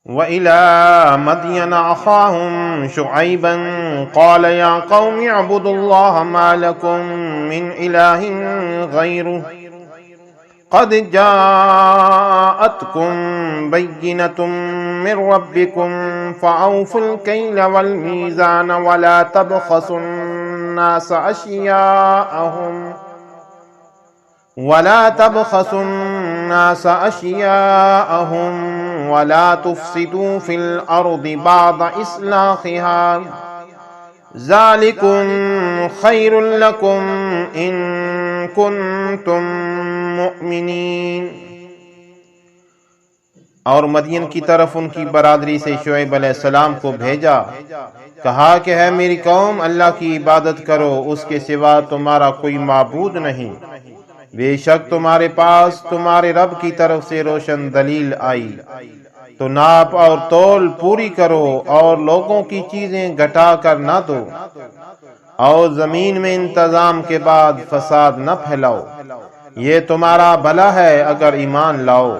وَإِلَى مَدْيَنَ أَخَاهُمْ شُعَيْبًا قَالَ يَا قَوْمِ اعْبُدُوا اللَّهَ مَا لَكُمْ مِنْ إِلَٰهٍ غَيْرُهُ قَدْ جَاءَتْكُمْ بَيِّنَةٌ مِّن رَّبِّكُمْ فَأَوْفُوا الْكَيْلَ وَالْمِيزَانَ وَلَا تَبْخَسُوا النَّاسَ أَشْيَاءَهُمْ وَلَا تُفْسِدُوا فِي الْأَرْضِ بَعْدَ إِصْلَاحِهَا ذَلِكُمْ خَيْرٌ لَكُمْ إِن كُنتُم مُّؤْمِنِينَ۔ اور مدین کی طرف ان کی برادری سے شعیب علیہ السلام کو بھیجا، کہا کہ ہے میری قوم، اللہ کی عبادت کرو، اس کے سوا تمہارا کوئی معبود نہیں، بے شک تمہارے پاس تمہارے رب کی طرف سے روشن دلیل آئی، تو ناپ اور تول پوری کرو اور لوگوں کی چیزیں گھٹا کر نہ دو، اور زمین میں انتظام کے بعد فساد نہ پھیلاؤ، یہ تمہارا بھلا ہے اگر ایمان لاؤ۔